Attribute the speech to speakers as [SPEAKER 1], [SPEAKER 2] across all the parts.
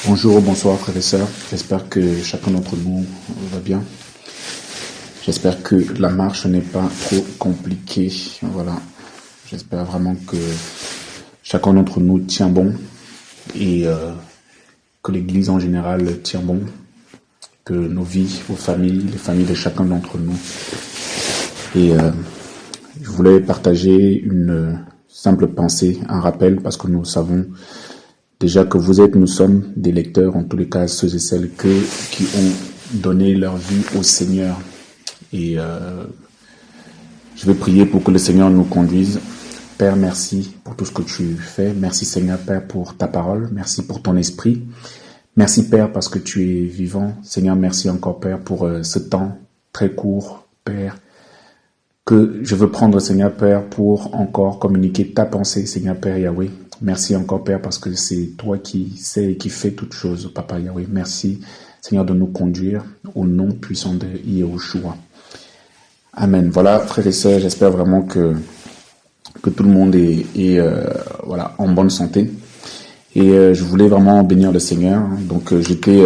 [SPEAKER 1] Bonjour, bonsoir frères et sœurs. J'espère que chacun d'entre nous va bien. J'espère que la marche n'est pas trop compliquée. Voilà. J'espère vraiment que chacun d'entre nous tient bon et que l'Église en général tient bon. Que nos vies, vos familles, les familles de chacun d'entre nous. Et je voulais partager une simple pensée, un rappel, parce que nous savons déjà que nous sommes des lecteurs, en tous les cas ceux et celles qui ont donné leur vie au Seigneur. Et je vais prier pour que le Seigneur nous conduise. Père, merci pour tout ce que tu fais. Merci Seigneur, Père, pour ta parole. Merci pour ton esprit. Merci Père, parce que tu es vivant. Seigneur, merci encore Père pour ce temps très court, Père, que je veux prendre, Seigneur Père, pour encore communiquer ta pensée, Seigneur Père Yahweh. Merci encore Père, parce que c'est toi qui sais et qui fais toutes choses, Papa Yahweh. Merci Seigneur de nous conduire au nom puissant de Yahushua. Amen. Voilà, frères et sœurs, j'espère vraiment que tout le monde est voilà, en bonne santé. Et je voulais vraiment bénir le Seigneur. Donc j'étais,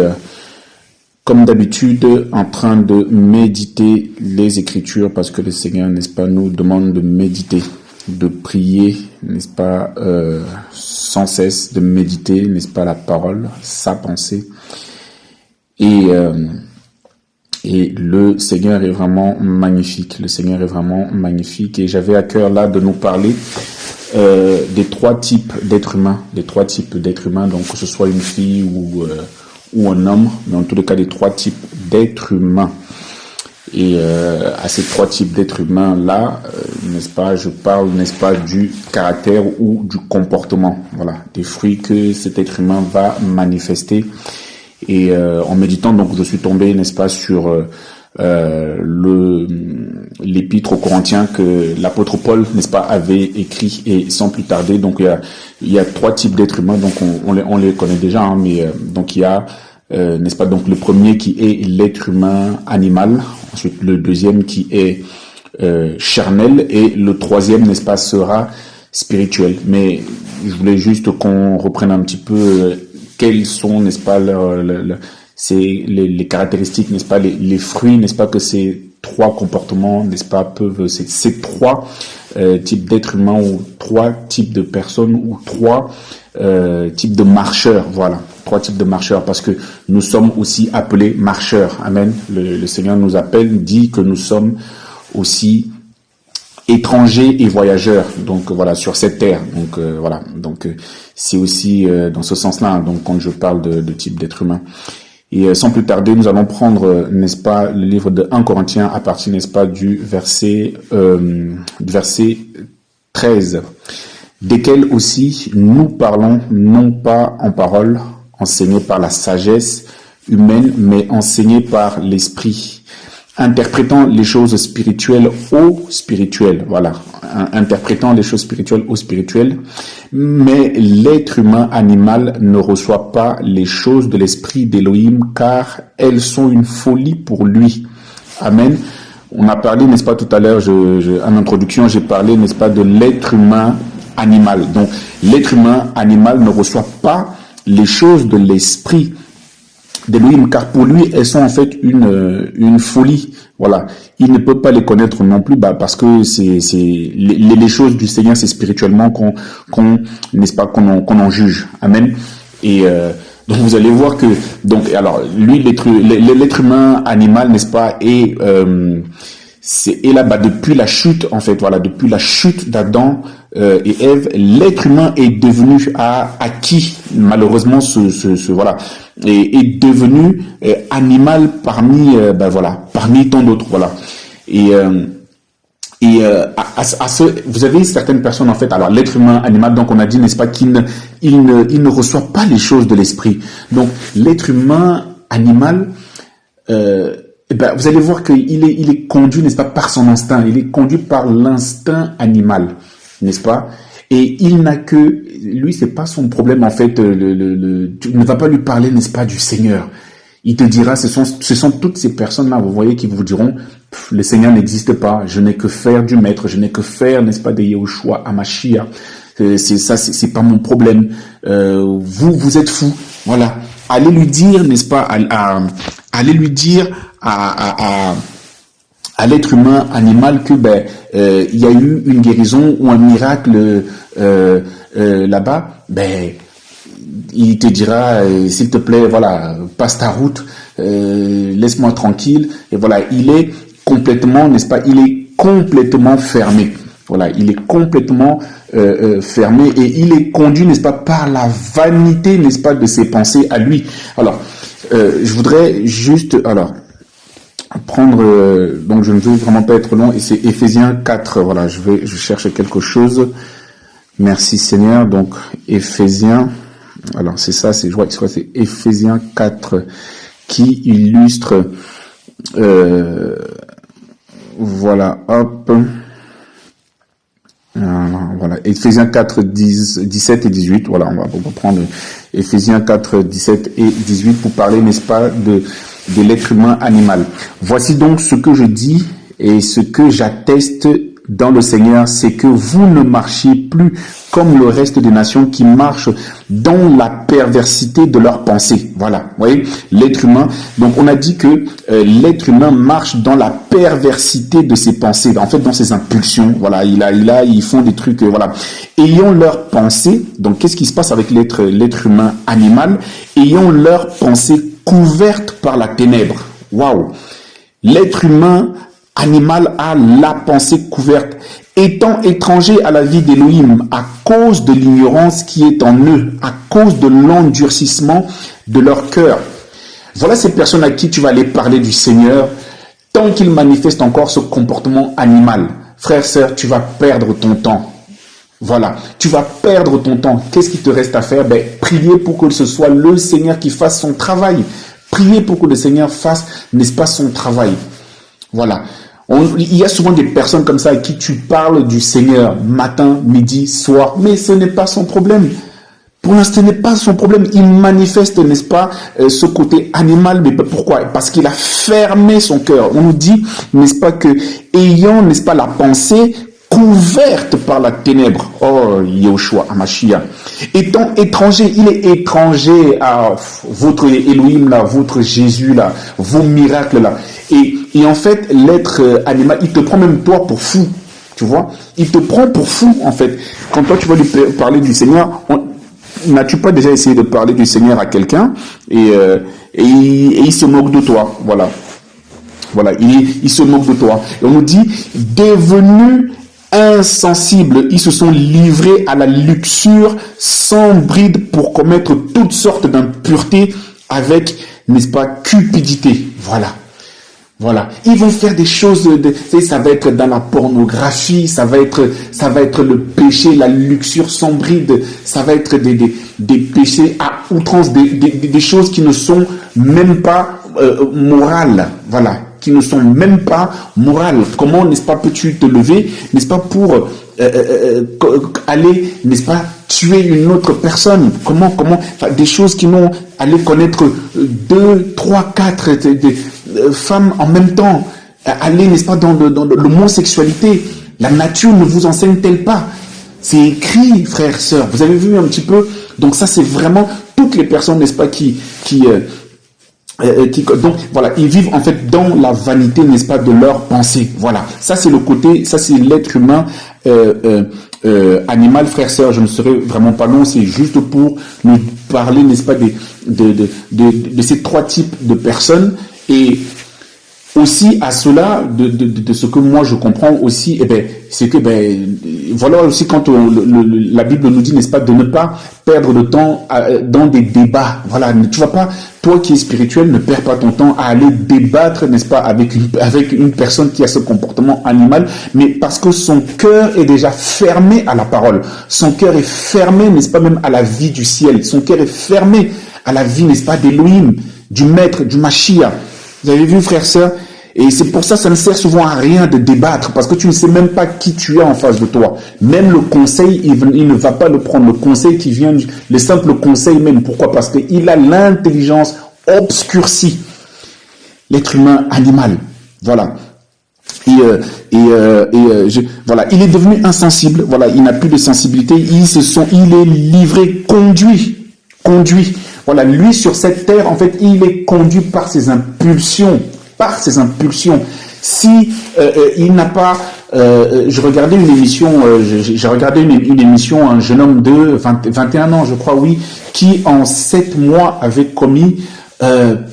[SPEAKER 1] comme d'habitude, en train de méditer les Écritures, parce que le Seigneur, n'est-ce pas, nous demande de méditer, de prier, n'est-ce pas, sans cesse, de méditer, n'est-ce pas, la parole, sa pensée. Et le Seigneur est vraiment magnifique. Le Seigneur est vraiment magnifique. Et j'avais à cœur là de nous parler des trois types d'êtres humains. Donc que ce soit une fille ou un homme, mais en tous les cas des trois types d'êtres humains. Et à ces trois types d'êtres humains là, n'est-ce pas, je parle, n'est-ce pas, du caractère ou du comportement. Voilà, des fruits que cet être humain va manifester. Et en méditant, donc je suis tombé, n'est-ce pas, sur l'épître aux Corinthiens que l'apôtre Paul, n'est-ce pas, avait écrit, et sans plus tarder. Donc il y a trois types d'êtres humains, donc on les connaît déjà, hein, mais donc il y a n'est-ce pas, donc le premier qui est l'être humain animal, ensuite le deuxième qui est charnel, et le troisième, n'est-ce pas, sera spirituel. Mais je voulais juste qu'on reprenne un petit peu quels sont, n'est-ce pas, les caractéristiques, n'est-ce pas, les fruits, n'est-ce pas, que ces trois comportements, n'est-ce pas, peuvent, ces trois types d'êtres humains, ou trois types de personnes, ou trois types de marcheurs, voilà, trois types de marcheurs, parce que nous sommes aussi appelés marcheurs. Amen. Le Seigneur nous appelle, dit que nous sommes aussi étrangers et voyageurs, donc voilà, sur cette terre. Donc voilà, donc c'est aussi dans ce sens-là, hein, donc quand je parle de type d'être humain. Et sans plus tarder, nous allons prendre, n'est-ce pas, le livre de 1 Corinthiens à partir, n'est-ce pas, du verset 13, desquels aussi nous parlons, non pas en parole enseignée par la sagesse humaine, mais enseignée par l'esprit, interprétant les choses spirituelles aux spirituelles, voilà, interprétant les choses spirituelles aux spirituelles, mais l'être humain animal ne reçoit pas les choses de l'esprit d'Élohim, car elles sont une folie pour lui. Amen. On a parlé, n'est-ce pas, tout à l'heure, en introduction, j'ai parlé, n'est-ce pas, de l'être humain animal. Donc, l'être humain animal ne reçoit pas les choses de l'esprit d'Élohim, car pour lui, elles sont en fait une folie. Voilà, il ne peut pas les connaître non plus, parce que les choses du Seigneur, c'est spirituellement n'est-ce pas, qu'on en juge. Amen. Et donc vous allez voir que, donc, alors lui, l'être humain animal, n'est-ce pas, est là-bas depuis la chute, en fait, voilà, depuis la chute d'Adam et Ève, l'être humain est devenu acquis, malheureusement, voilà, est devenu animal parmi parmi tant d'autres, voilà. Vous avez certaines personnes, en fait, alors l'être humain animal, donc on a dit, n'est-ce pas, qu'il ne reçoit pas les choses de l'esprit. Donc l'être humain animal, vous allez voir qu'il est conduit, n'est-ce pas, par son instinct. Il est conduit par l'instinct animal, n'est-ce pas? Et il n'a que, lui, c'est pas son problème, en fait, tu ne vas pas lui parler, n'est-ce pas, du Seigneur. Il te dira, ce sont toutes ces personnes-là, vous voyez, qui vous diront, le Seigneur n'existe pas, je n'ai que faire du Maître, je n'ai que faire, n'est-ce pas, de Yahushua à Mashiach. C'est pas mon problème. Vous êtes fous, voilà. allez lui dire, n'est-ce pas, allez lui dire à l'être humain animal que il y a eu une guérison ou un miracle là-bas, il te dira, s'il te plaît, voilà, passe ta route, laisse-moi tranquille. Et voilà, il est complètement, n'est-ce pas, il est complètement fermé. Voilà, il est complètement fermé et il est conduit, n'est-ce pas, par la vanité, n'est-ce pas, de ses pensées à lui. Alors, je voudrais juste, prendre, donc je ne veux vraiment pas être long, et c'est Éphésiens 4, voilà, je cherche quelque chose. Merci Seigneur, donc Éphésiens, alors c'est ça, je crois que c'est Éphésiens 4 qui illustre, voilà, hop, voilà, Éphésiens 4, 17 et 18, voilà, on va prendre Éphésiens 4, 17 et 18 pour parler, n'est-ce pas, de l'être humain animal. Voici donc ce que je dis et ce que j'atteste dans le Seigneur, c'est que vous ne marchiez plus comme le reste des nations qui marchent dans la perversité de leurs pensées. Voilà, vous voyez, l'être humain. Donc on a dit que l'être humain marche dans la perversité de ses pensées, en fait dans ses impulsions. Voilà, ils font des trucs, voilà. Ayant leurs pensées, donc qu'est-ce qui se passe avec l'être humain animal? Ayant leurs pensées couvertes par la ténèbre. Waouh! L'être humain animal a la pensée couverte, étant étranger à la vie d'Élohim à cause de l'ignorance qui est en eux, à cause de l'endurcissement de leur cœur. Voilà ces personnes à qui tu vas aller parler du Seigneur tant qu'ils manifestent encore ce comportement animal. Frère, sœur, tu vas perdre ton temps. Voilà, tu vas perdre ton temps. Qu'est-ce qui te reste à faire? Prier pour que ce soit le Seigneur qui fasse son travail. Prier pour que le Seigneur fasse, n'est-ce pas, son travail. Voilà. Il y a souvent des personnes comme ça à qui tu parles du Seigneur matin, midi, soir, mais ce n'est pas son problème. Pour l'instant, ce n'est pas son problème. Il manifeste, n'est-ce pas, ce côté animal. Mais pourquoi? Parce qu'il a fermé son cœur. On nous dit, n'est-ce pas, que ayant, n'est-ce pas, la pensée couverte par la ténèbre. Oh, Yahushua, Amashia. Étant étranger, il est étranger à votre Elohim là, votre Jésus là, vos miracles là. Et en fait, l'être animal, il te prend même toi pour fou. Tu vois? Il te prend pour fou, en fait. Quand toi, tu vas lui parler du Seigneur, n'as-tu pas déjà essayé de parler du Seigneur à quelqu'un et il se moque de toi. Voilà. Voilà, il se moque de toi. Et on nous dit, devenus insensibles, ils se sont livrés à la luxure sans bride pour commettre toutes sortes d'impuretés avec, n'est-ce pas, cupidité. Voilà. Voilà, ils vont faire des choses, ça va être dans la pornographie, ça va être le péché, la luxure sans bride, ça va être des péchés à outrance, des choses qui ne sont même pas morales, voilà, qui ne sont même pas morales. Comment, n'est-ce pas, peux-tu te lever, n'est-ce pas, pour aller, n'est-ce pas, tuer une autre personne? Comment, des choses qui n'ont aller connaître 2, 3, 4 femmes en même temps, aller, n'est-ce pas, dans l'homosexualité. La nature ne vous enseigne-t-elle pas? C'est écrit, frères, sœurs. Vous avez vu un petit peu? Donc ça, c'est vraiment toutes les personnes, n'est-ce pas, donc voilà, ils vivent en fait dans la vanité, n'est-ce pas, de leurs pensées. Voilà, ça c'est le côté, ça c'est l'être humain animal, frère, sœur. Je ne serai vraiment pas long, c'est juste pour nous parler, n'est-ce pas, de ces trois types de personnes. Et aussi à cela, de ce que moi je comprends aussi, c'est que voilà aussi quand la Bible nous dit, n'est-ce pas, de ne pas perdre de temps dans des débats. Voilà, tu vas pas, toi qui es spirituel, ne perds pas ton temps à aller débattre, n'est-ce pas, avec une personne qui a ce comportement animal, mais parce que son cœur est déjà fermé à la parole. Son cœur est fermé, n'est-ce pas, même à la vie du ciel. Son cœur est fermé à la vie, n'est-ce pas, d'Élohim, du Maître, du Mashiach. Vous avez vu, frères, sœurs? Et c'est pour ça, ça ne sert souvent à rien de débattre, parce que tu ne sais même pas qui tu es en face de toi. Même le conseil, il ne va pas le prendre. Le conseil qui vient, le simple conseil même. Pourquoi? Parce qu'il a l'intelligence obscurcie. L'être humain animal. Voilà. Voilà, il est devenu insensible. Voilà, il n'a plus de sensibilité. Il est livré, conduit conduit. Voilà, lui sur cette terre, en fait, il est conduit par ses impulsions. Par ses impulsions. Si il n'a pas... je regardais une émission, j'ai regardé une émission, un jeune homme de 21 ans, je crois, oui, qui en 7 mois avait commis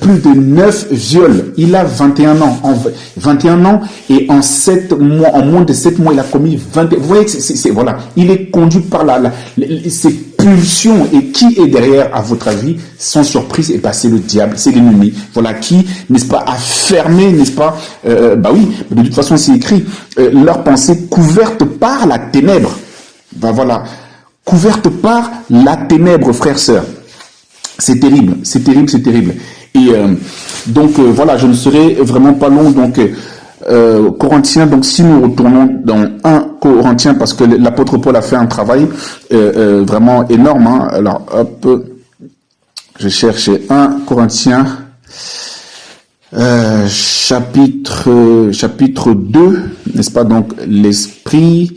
[SPEAKER 1] plus de 9 viols. Il a 21 ans. 21 ans et en 7 mois, en moins de 7 mois, il a commis 20. Vous voyez que voilà, il est conduit par ses pulsions. Et qui est derrière, à votre avis? Sans surprise, et c'est le diable, c'est l'ennemi. Voilà, qui, n'est-ce pas, a fermé, n'est-ce pas, bah oui, de toute façon, c'est écrit, leur pensée couverte par la ténèbre. Ben voilà, couverte par la ténèbre, frères, sœurs. C'est terrible, c'est terrible, c'est terrible. Et donc voilà, je ne serai vraiment pas long. Donc Corinthiens, donc si nous retournons dans 1 Corinthiens, parce que l'apôtre Paul a fait un travail vraiment énorme. Hein. Alors hop, je cherche 1 Corinthiens chapitre 2, n'est-ce pas? Donc l'esprit,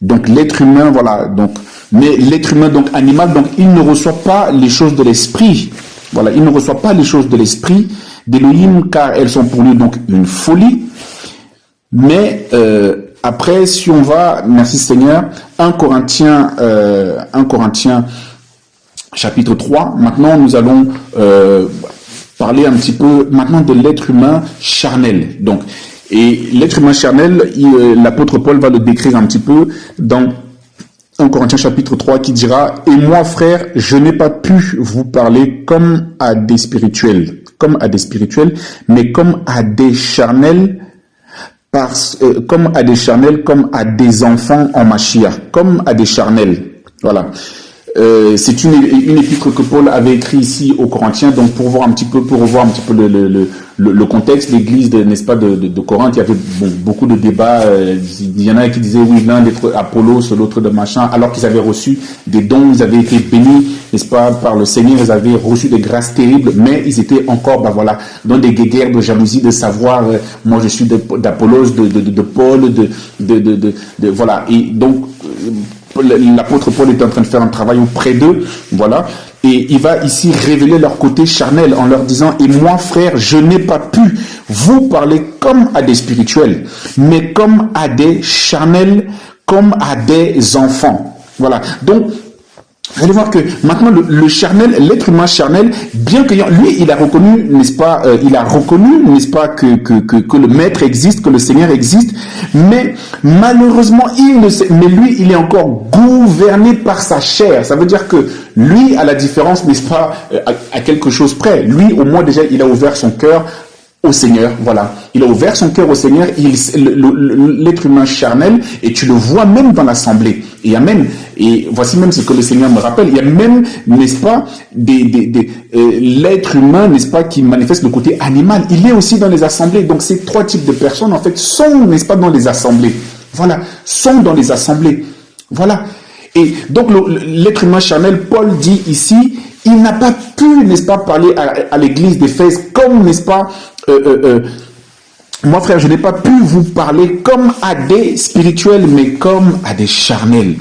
[SPEAKER 1] donc l'être humain, voilà. Donc mais l'être humain, donc animal, donc il ne reçoit pas les choses de l'esprit. Voilà, il ne reçoit pas les choses de l'esprit d'Élohim, car elles sont pour lui donc une folie. Mais après, si on va, merci Seigneur, 1 Corinthiens chapitre 3, maintenant nous allons parler un petit peu maintenant de l'être humain charnel. Donc, et l'être humain charnel, l'apôtre Paul va le décrire un petit peu dans 1 Corinthiens chapitre 3 qui dira « Et moi, frère, je n'ai pas pu vous parler comme à des spirituels, mais comme à des charnels, comme à des enfants en Mashiach, comme à des charnels. » Voilà. C'est une épître que Paul avait écrit ici aux Corinthiens, donc pour revoir un petit peu le contexte, l'église, n'est-ce pas, de Corinthe. Il y avait beaucoup de débats. Il y en a qui disaient oui, l'un d'être Apollos, l'autre de machin, alors qu'ils avaient reçu des dons, ils avaient été bénis, n'est-ce pas, par le Seigneur, ils avaient reçu des grâces terribles, mais ils étaient encore, voilà, dans des guerres de jalousie, de savoir, moi je suis d'Apollos, de Paul, voilà. Et donc l'apôtre Paul est en train de faire un travail auprès d'eux, voilà, et il va ici révéler leur côté charnel en leur disant « Et moi, frère, je n'ai pas pu vous parler comme à des spirituels, mais comme à des charnels, comme à des enfants. » Voilà, donc vous allez voir que maintenant le charnel, l'être humain charnel, bien que lui, il a reconnu, n'est-ce pas, que le maître existe, que le Seigneur existe, mais malheureusement, mais lui, il est encore gouverné par sa chair. Ça veut dire que lui, à la différence, n'est-ce pas, à quelque chose près, lui, au moins déjà, il a ouvert son cœur au Seigneur, voilà. Il a ouvert son cœur au Seigneur, l'être humain charnel, et tu le vois même dans l'assemblée. Il y a même, et voici même ce que le Seigneur me rappelle, il y a même, n'est-ce pas, l'être humain, n'est-ce pas, qui manifeste le côté animal. Il est aussi dans les assemblées. Donc ces trois types de personnes, en fait, sont, n'est-ce pas, dans les assemblées. Voilà, sont dans les assemblées. Voilà. Et donc l'être humain charnel, Paul dit ici, il n'a pas pu, n'est-ce pas, parler à l'église d'Éphèse comme, n'est-ce pas, moi frère, je n'ai pas pu vous parler comme à des spirituels, mais comme à des charnels.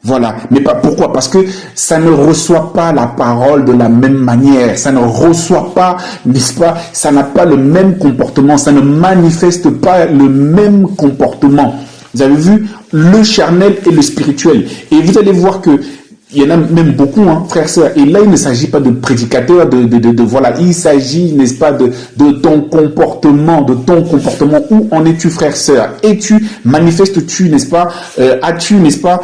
[SPEAKER 1] Voilà. Mais pas pourquoi? Parce que ça ne reçoit pas la parole de la même manière. Ça ne reçoit pas, n'est-ce pas? Ça n'a pas le même comportement. Ça ne manifeste pas le même comportement. Vous avez vu le charnel et le spirituel. Et vous allez voir que il y en a même beaucoup, hein, frères, sœurs. Et là, il ne s'agit pas de prédicateur, voilà. Il s'agit, n'est-ce pas, de ton comportement, Où en es-tu, frère, sœur? Es-tu, manifestes-tu, n'est-ce pas, as-tu, n'est-ce pas,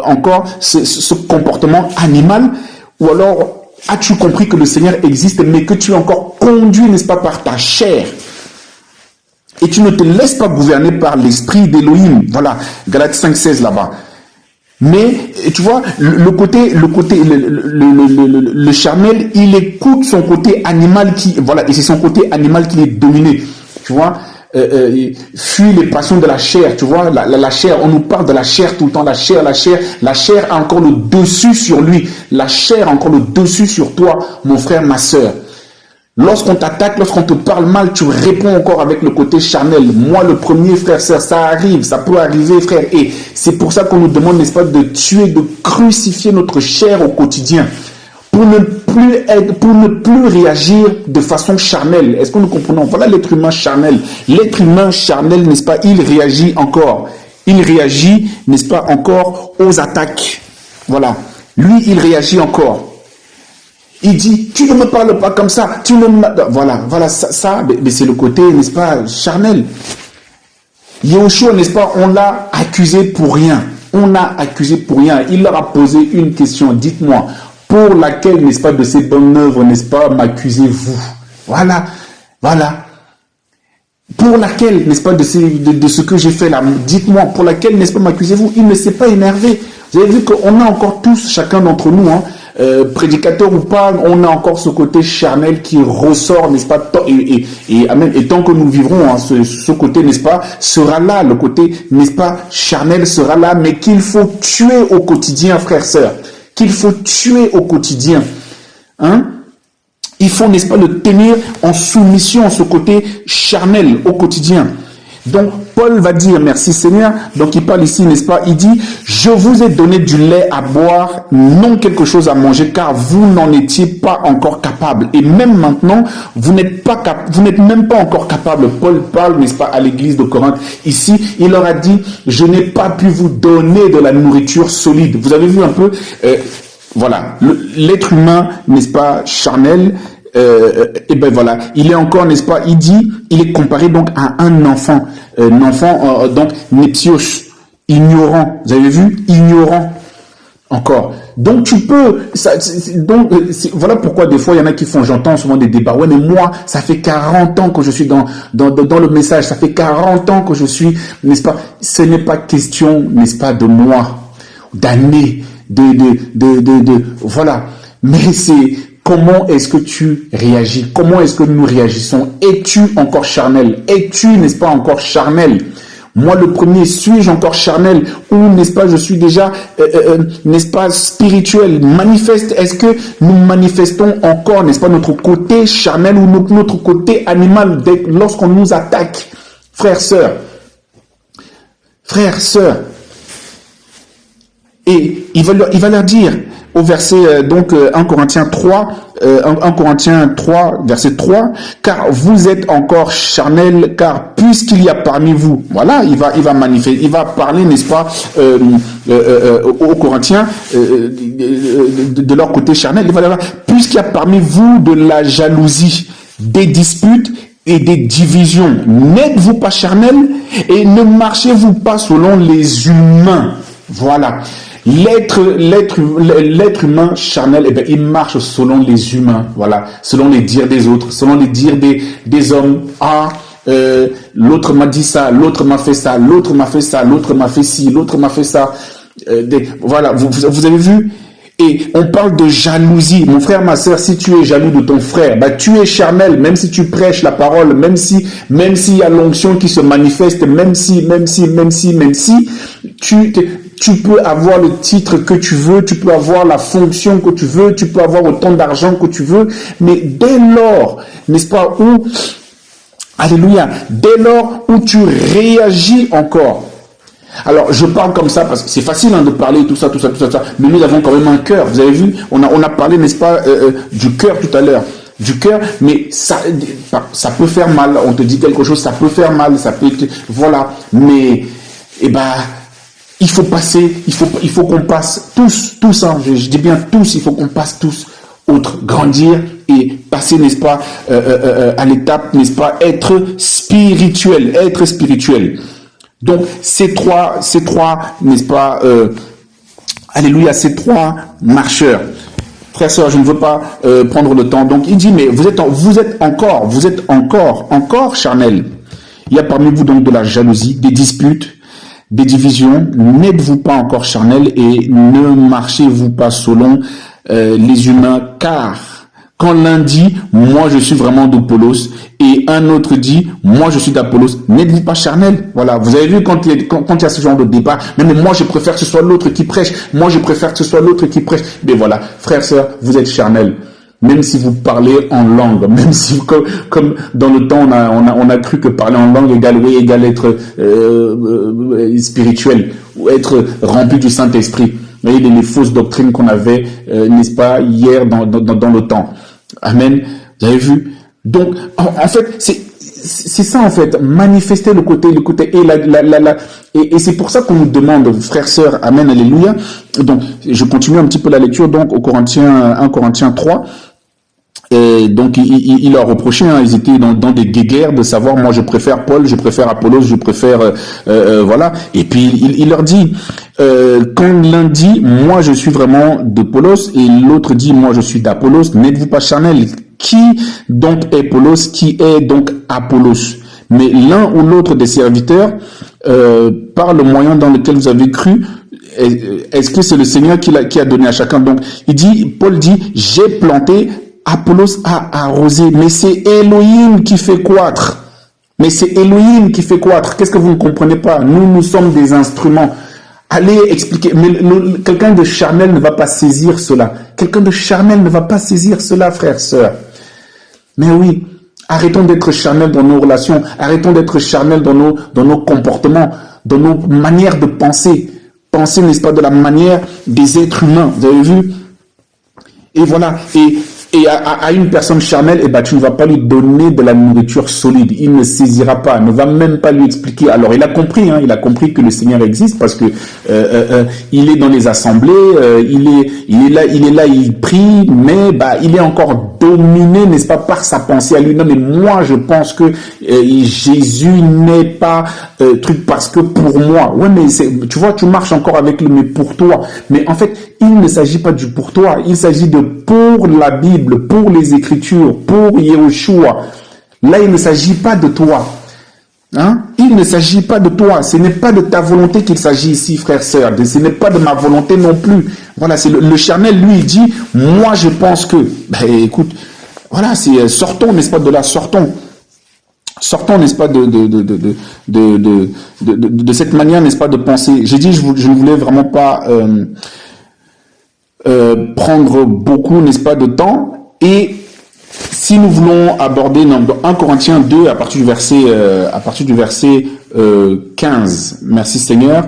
[SPEAKER 1] encore ce comportement animal? Ou alors, as-tu compris que le Seigneur existe, mais que tu es encore conduit, n'est-ce pas, par ta chair? Et tu ne te laisses pas gouverner par l'esprit d'Élohim. Voilà. Galates 5,16 là-bas. Mais tu vois, le charnel, il écoute son côté animal voilà, et c'est son côté animal qui est dominé. Tu vois, fuit les passions de la chair. Tu vois, la chair, on nous parle de la chair tout le temps, la chair a encore le dessus sur lui. La chair a encore le dessus sur toi, mon frère, ma sœur. Lorsqu'on t'attaque, lorsqu'on te parle mal, tu réponds encore avec le côté charnel. Moi, le premier, frère, sœur, ça arrive, ça peut arriver, frère. Et c'est pour ça qu'on nous demande, n'est-ce pas, de tuer, de crucifier notre chair au quotidien. pour ne plus réagir de façon charnelle. Est-ce que nous comprenons? Voilà l'être humain charnel. L'être humain charnel, n'est-ce pas, il réagit encore. Il réagit, n'est-ce pas, encore aux attaques. Voilà. Lui, il réagit encore. Il dit, tu ne me parles pas comme ça. Voilà, ça mais c'est le côté, n'est-ce pas, charnel. Yahushua, n'est-ce pas, on l'a accusé pour rien. On l'a accusé pour rien. Il leur a posé une question. Dites-moi, pour laquelle, n'est-ce pas, de ces bonnes œuvres, n'est-ce pas, m'accusez-vous? Voilà. Pour laquelle, n'est-ce pas, de ce que j'ai fait là, dites-moi, pour laquelle, n'est-ce pas, m'accusez-vous? Il ne s'est pas énervé. Vous avez vu qu'on a encore tous, chacun d'entre nous, prédicateur ou pas, on a encore ce côté charnel qui ressort, n'est-ce pas, et tant que nous vivrons, ce côté, n'est-ce pas, sera là, le côté, n'est-ce pas, charnel sera là, mais qu'il faut tuer au quotidien, frères, sœurs, qu'il faut tuer au quotidien, il faut, n'est-ce pas, le tenir en soumission, ce côté charnel au quotidien. Donc, Paul va dire, merci Seigneur, donc il parle ici, n'est-ce pas, il dit, je vous ai donné du lait à boire, non quelque chose à manger, car vous n'en étiez pas encore capable. Et même maintenant, vous n'êtes même pas encore capable. Paul parle, n'est-ce pas, à l'église de Corinthe. Ici, il leur a dit, je n'ai pas pu vous donner de la nourriture solide. Vous avez vu un peu, voilà, l'être humain, n'est-ce pas, charnel, et ben voilà, il est encore, n'est-ce pas, il est comparé donc à un enfant, donc nepsios, ignorant, vous avez vu, ignorant encore. Donc tu peux, voilà pourquoi des fois il y en a qui font, j'entends souvent des débats, ouais mais moi ça fait 40 ans que je suis dans le message, ça fait 40 ans que je suis, n'est-ce pas, ce n'est pas question, n'est-ce pas, de mois, d'années, voilà, mais c'est comment est-ce que tu réagis? Comment est-ce que nous réagissons? Es-tu encore charnel? Es-tu, n'est-ce pas, encore charnel? Moi, le premier, suis-je encore charnel? Ou, n'est-ce pas, je suis déjà, n'est-ce pas, spirituel? Manifeste, est-ce que nous manifestons encore, n'est-ce pas, notre côté charnel ou notre côté animal lorsqu'on nous attaque? Frères, sœurs. Et il va leur dire, au verset, donc, 1 Corinthiens 3, verset 3, car vous êtes encore charnel, car puisqu'il y a parmi vous, voilà, il va manifester, il va parler, n'est-ce pas, aux Corinthiens, de leur côté charnel, il va dire, puisqu'il y a parmi vous de la jalousie, des disputes et des divisions, n'êtes-vous pas charnel et ne marchez-vous pas selon les humains? Voilà. L'être humain charnel, eh bien, il marche selon les humains, voilà, selon les dires des autres, selon les dires des hommes. L'autre m'a dit ça, l'autre m'a fait ça, l'autre m'a fait ça, l'autre m'a fait ci, l'autre m'a fait ça. Voilà, vous avez vu? Et on parle de jalousie. Mon frère, ma sœur, si tu es jaloux de ton frère, bah, tu es charnel, même si tu prêches la parole, même s'il y a l'onction qui se manifeste, même si, tu peux avoir le titre que tu veux, tu peux avoir la fonction que tu veux, tu peux avoir autant d'argent que tu veux, mais dès lors, n'est-ce pas, alléluia, dès lors où tu réagis encore. Alors, je parle comme ça parce que c'est facile de parler tout ça, mais nous avons quand même un cœur. Vous avez vu, on a parlé, n'est-ce pas, du cœur tout à l'heure. Du cœur, mais ça peut faire mal. On te dit quelque chose, ça peut faire mal, ça peut être, voilà. Mais, il faut passer, il faut qu'on passe tous, je dis bien tous, il faut qu'on passe tous autres, grandir et passer, n'est-ce pas, à l'étape, n'est-ce pas, être spirituel. Donc, ces trois, n'est-ce pas, alléluia, ces trois marcheurs. Frères, sœurs, je ne veux pas prendre le temps. Donc, il dit, mais vous êtes encore charnel. Il y a parmi vous donc de la jalousie, des disputes, des divisions. N'êtes-vous pas encore charnel et ne marchez-vous pas selon les humains, car quand l'un dit, moi je suis vraiment d'Apollos, et un autre dit, moi je suis d'Apollos, n'êtes-vous pas charnel? Voilà, vous avez vu quand il y a ce genre de débat, mais moi je préfère que ce soit l'autre qui prêche, mais voilà, frères, sœurs, vous êtes charnel. Même si vous parlez en langue, même si comme dans le temps on a cru que parler en langue égale être spirituel ou être rempli du Saint-Esprit. voyez, les fausses doctrines qu'on avait, n'est-ce pas, hier dans le temps. Amen. Vous avez vu? Donc, en fait, c'est ça, en fait, manifester le côté, et c'est pour ça qu'on nous demande, frères, sœurs, amen, alléluia. Donc, je continue un petit peu la lecture, donc, 1 Corinthiens 3. Et donc, il leur reprochait, ils étaient dans des guéguerres de savoir, moi, je préfère Paul, je préfère Apollos, je préfère, voilà. Et puis, il leur dit, quand l'un dit, moi, je suis vraiment de Paulos, et l'autre dit, moi, je suis d'Apollos, n'êtes-vous pas charnel? Qui donc est Paulos? Qui est donc Apollos? Mais l'un ou l'autre des serviteurs, par le moyen dans lequel vous avez cru, est-ce que c'est le Seigneur qui a donné à chacun? Donc, Paul dit, j'ai planté, Apollos a arrosé, mais c'est Elohim qui fait croître. Mais c'est Elohim qui fait croître. Qu'est-ce que vous ne comprenez pas? Nous sommes des instruments. Allez expliquer. Mais quelqu'un de charnel ne va pas saisir cela. Quelqu'un de charnel ne va pas saisir cela, frères, sœurs. Mais oui, arrêtons d'être charnels dans nos relations. Arrêtons d'être charnels dans nos comportements, dans nos manières de penser. Penser, n'est-ce pas, de la manière des êtres humains. Vous avez vu? Et voilà. Et à une personne charnelle, tu ne vas pas lui donner de la nourriture solide. Il ne saisira pas, ne va même pas lui expliquer. Alors, il a compris, il a compris que le Seigneur existe parce que il est dans les assemblées, il est là, il prie, mais il est encore dominé, n'est-ce pas, par sa pensée à lui. Non, mais moi, je pense que Jésus n'est pas truc parce que pour moi. Ouais, mais tu vois, tu marches encore avec le mais pour toi. Mais en fait, il ne s'agit pas du pour toi, il s'agit de pour la Bible, pour les Écritures, pour Yahushua. Là, il ne s'agit pas de toi. Il ne s'agit pas de toi. Ce n'est pas de ta volonté qu'il s'agit ici, frère, sœur. Ce n'est pas de ma volonté non plus. Voilà, c'est le charnel, lui, il dit, moi, je pense que. Écoute, voilà, c'est sortons, n'est-ce pas, de là, sortons. Sortons, n'est-ce pas, de cette manière, n'est-ce pas, de penser. J'ai dit, je ne voulais vraiment pas prendre beaucoup, n'est-ce pas, de temps. Et si nous voulons aborder dans 1 Corinthiens 2 à partir du verset 15, merci Seigneur.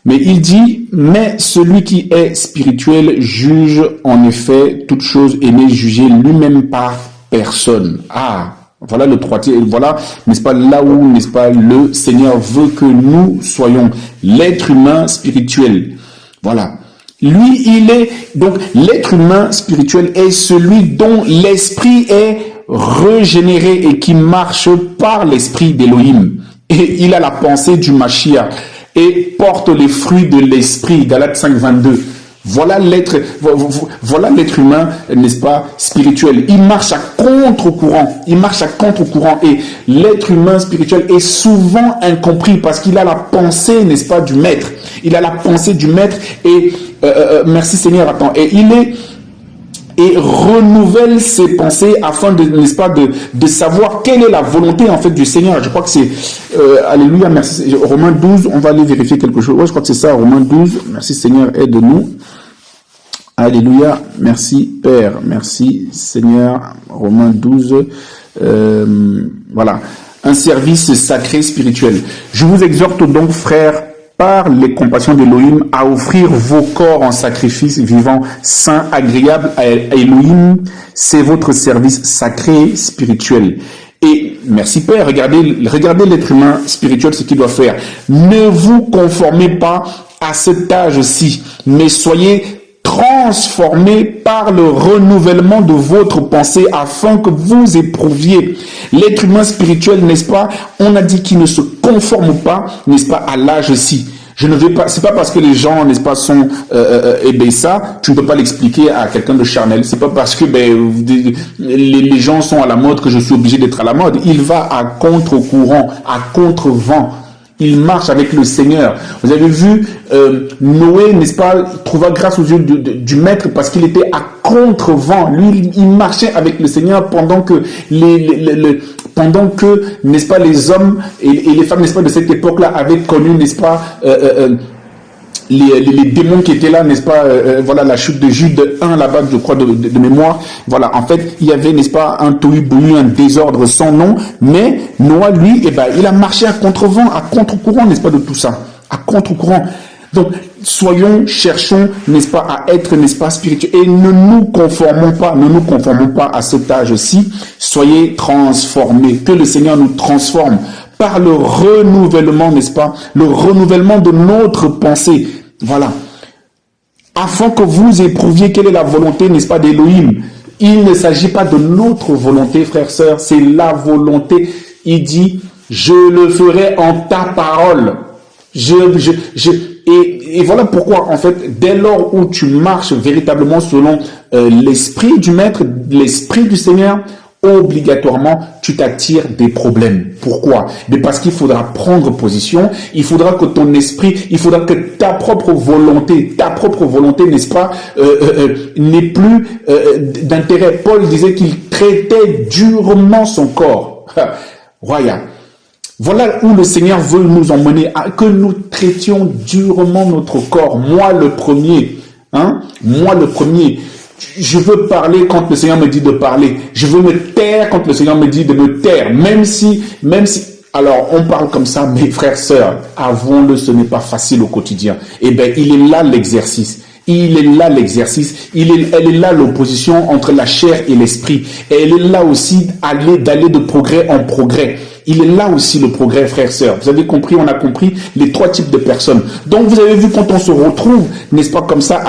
[SPEAKER 1] Mais il dit, mais celui qui est spirituel juge en effet toutes choses et n'est jugé lui-même par personne. Voilà le troisième, voilà, n'est-ce pas, là où, n'est-ce pas, le Seigneur veut que nous soyons l'être humain spirituel. Voilà. Lui, il est, donc, l'être humain spirituel est celui dont l'esprit est régénéré et qui marche par l'esprit d'Élohim. Et il a la pensée du Mashiach et porte les fruits de l'esprit. Galates 5, 22. Voilà l'être humain, n'est-ce pas, spirituel. Il marche à contre-courant. Il marche à contre-courant. Et l'être humain spirituel est souvent incompris parce qu'il a la pensée, n'est-ce pas, du maître. Il a la pensée du maître et, merci Seigneur, attends. Et renouvelle ses pensées afin de, n'est-ce pas, de savoir quelle est la volonté, en fait, du Seigneur. Je crois que c'est, alléluia, merci, Romains 12, on va aller vérifier quelque chose. Ouais, je crois que c'est ça, Romains 12, merci Seigneur, aide-nous. Alléluia, merci Père, merci Seigneur, Romains 12, voilà, un service sacré spirituel. Je vous exhorte donc, frères, par les compassions d'Élohim, à offrir vos corps en sacrifice vivant, saint, agréable à Elohim. C'est votre service sacré, spirituel. Et, merci Père, regardez l'être humain spirituel, ce qu'il doit faire. Ne vous conformez pas à cet âge-ci, mais soyez transformés par le renouvellement de votre pensée afin que vous éprouviez. L'être humain spirituel, n'est-ce pas, on a dit qu'il ne se conforme pas, n'est-ce pas, à l'âge-ci. Je ne vais pas, c'est pas parce que les gens, n'est-ce pas, sont ça, tu ne peux pas l'expliquer à quelqu'un de charnel. C'est pas parce que les gens sont à la mode que je suis obligé d'être à la mode. Il va à contre-courant, à contre-vent. Il marche avec le Seigneur. Vous avez vu, Noé, n'est-ce pas, trouva grâce aux yeux du maître parce qu'il était à contre-vent. Lui, il marchait avec le Seigneur pendant que n'est-ce pas, les hommes et les femmes, n'est-ce pas, de cette époque-là avaient connu, n'est-ce pas, les démons qui étaient là, n'est-ce pas, voilà, la chute de Jude 1 là-bas, je crois, de mémoire. Voilà, en fait, il y avait, n'est-ce pas, un tohu-bohu, un désordre sans nom, mais Noah, lui, il a marché à contre-vent, à contre-courant, n'est-ce pas, de tout ça, à contre-courant. Donc, cherchons, n'est-ce pas, à être, n'est-ce pas, spirituels. Et ne nous conformons pas à cet âge-ci. Soyez transformés. Que le Seigneur nous transforme par le renouvellement, n'est-ce pas, le renouvellement de notre pensée. Voilà. Afin que vous éprouviez quelle est la volonté, n'est-ce pas, d'Élohim. Il ne s'agit pas de notre volonté, frères, sœurs, c'est la volonté. Il dit, je le ferai en ta parole. Et voilà pourquoi, en fait, dès lors où tu marches véritablement selon l'esprit du Maître, l'esprit du Seigneur, obligatoirement, tu t'attires des problèmes. Pourquoi? Mais parce qu'il faudra prendre position, il faudra que ton esprit, il faudra que ta propre volonté, n'est-ce pas, n'ait plus d'intérêt. Paul disait qu'il traitait durement son corps. Voilà. Voilà où le Seigneur veut nous emmener, que nous traitions durement notre corps. Moi le premier, moi le premier. Je veux parler quand le Seigneur me dit de parler. Je veux me taire quand le Seigneur me dit de me taire. Même si, alors on parle comme ça, mes frères, sœurs, avouons-le, ce n'est pas facile au quotidien. Eh bien, il est là l'exercice. Il est là l'exercice, elle est là l'opposition entre la chair et l'esprit. Et elle est là aussi d'aller de progrès en progrès. Il est là aussi le progrès, frères, sœurs. Vous avez compris, on a compris les trois types de personnes. Donc vous avez vu quand on se retrouve, n'est-ce pas, comme ça,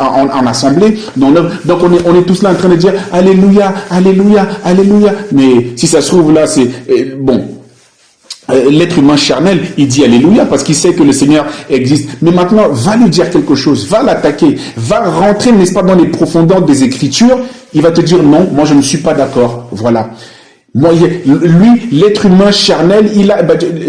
[SPEAKER 1] en assemblée, donc on est tous là en train de dire Alléluia, Alléluia, Alléluia. Mais si ça se trouve là, c'est bon. L'être humain charnel, il dit Alléluia parce qu'il sait que le Seigneur existe. Mais maintenant, va lui dire quelque chose, va l'attaquer, va rentrer, n'est-ce pas, dans les profondeurs des Écritures. Il va te dire non, moi je ne suis pas d'accord. Voilà. Moi, lui, l'être humain charnel,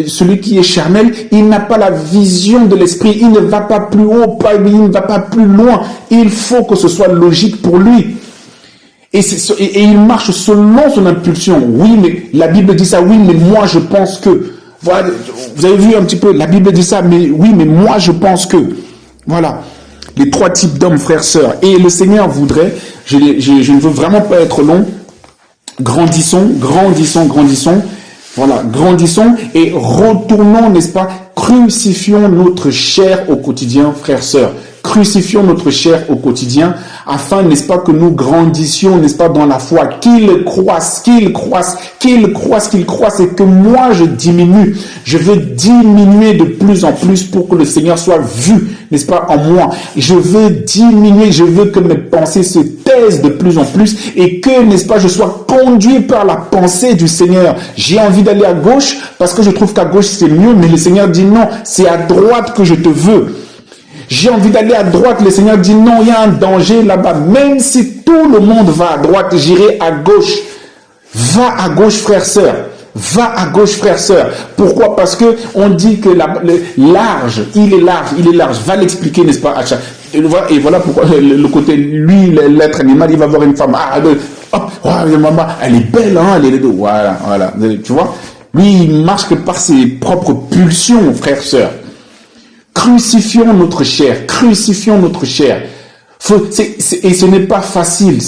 [SPEAKER 1] celui qui est charnel, il n'a pas la vision de l'esprit. Il ne va pas plus haut, il ne va pas plus loin. Il faut que ce soit logique pour lui. Et il marche selon son impulsion. Oui, mais la Bible dit ça. Oui, mais moi, je pense que. Voilà, vous avez vu un petit peu, la Bible dit ça. Mais oui, mais moi, je pense que. Voilà. Les trois types d'hommes, frères, sœurs. Et le Seigneur voudrait, je ne veux vraiment pas être long, grandissons. Voilà, grandissons et retournons, n'est-ce pas, crucifions notre chair au quotidien, frères, sœurs. Crucifions notre chair au quotidien, afin, n'est-ce pas, que nous grandissions, n'est-ce pas, dans la foi, qu'il croisse, et que moi je diminue. Je veux diminuer de plus en plus pour que le Seigneur soit vu, n'est-ce pas, en moi. Je veux diminuer, je veux que mes pensées se taisent de plus en plus et que, n'est-ce pas, je sois conduit par la pensée du Seigneur. J'ai envie d'aller à gauche parce que je trouve qu'à gauche c'est mieux, mais le Seigneur dit non, c'est à droite que je te veux. J'ai envie d'aller à droite, le Seigneur dit non, il y a un danger là-bas. Même si tout le monde va à droite, j'irai à gauche. Va à gauche, frère, sœur. Va à gauche, frère, sœur. Pourquoi? Parce que on dit que il est large. Va l'expliquer, n'est-ce pas, à chaque... Et voilà pourquoi le côté, lui, l'être animal, il va voir une femme. Maman, elle est belle, hein, elle est deux. Voilà. Tu vois? Lui, il marche que par ses propres pulsions, frère, sœur. Crucifions notre chair. Et ce n'est pas facile,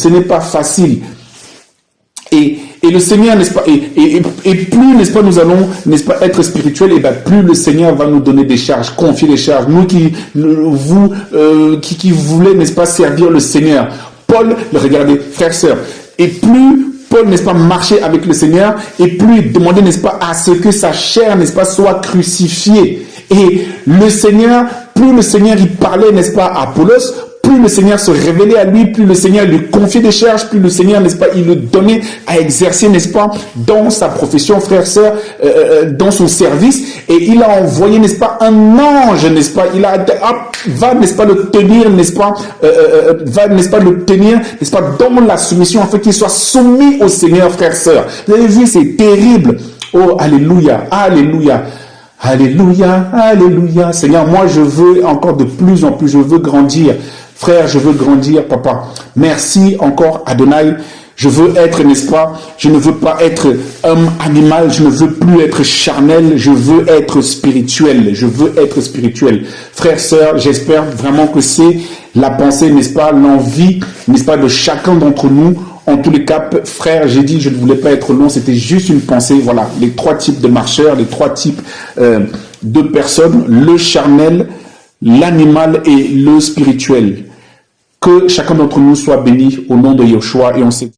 [SPEAKER 1] Et le Seigneur, n'est-ce pas, et plus, n'est-ce pas, nous allons, n'est-ce pas, être spirituels, et bien plus le Seigneur va nous donner des charges, confier des charges. Nous qui voulez, n'est-ce pas, servir le Seigneur. Paul, regardez, frères, sœurs, et plus Paul, n'est-ce pas, marchait avec le Seigneur, et plus il demandait, n'est-ce pas, à ce que sa chair, n'est-ce pas, soit crucifiée. Et le Seigneur, plus le Seigneur il parlait, n'est-ce pas, à Apollos, plus le Seigneur se révélait à lui, plus le Seigneur lui confiait des charges, plus le Seigneur, n'est-ce pas, il le donnait à exercer, n'est-ce pas, dans sa profession, frère, sœur, dans son service. Et il a envoyé, n'est-ce pas, un ange, n'est-ce pas, il a, va, n'est-ce pas, le tenir, n'est-ce pas, n'est-ce pas, dans la soumission, afin qu'il soit soumis au Seigneur, frère, sœur. Vous avez vu, c'est terrible. Oh, alléluia, alléluia. Alléluia, alléluia. Seigneur, moi je veux encore de plus en plus, je veux grandir. Frère, je veux grandir, papa. Merci encore, Adonai. Je veux être, n'est-ce pas, je ne veux pas être homme animal, je ne veux plus être charnel, je veux être spirituel. Frère, sœur, j'espère vraiment que c'est la pensée, n'est-ce pas, l'envie, n'est-ce pas, de chacun d'entre nous. En tous les cas, frère, j'ai dit, je ne voulais pas être long, c'était juste une pensée. Voilà, les trois types de marcheurs, les trois types de personnes, le charnel, l'animal et le spirituel. Que chacun d'entre nous soit béni au nom de Yeshua et on sait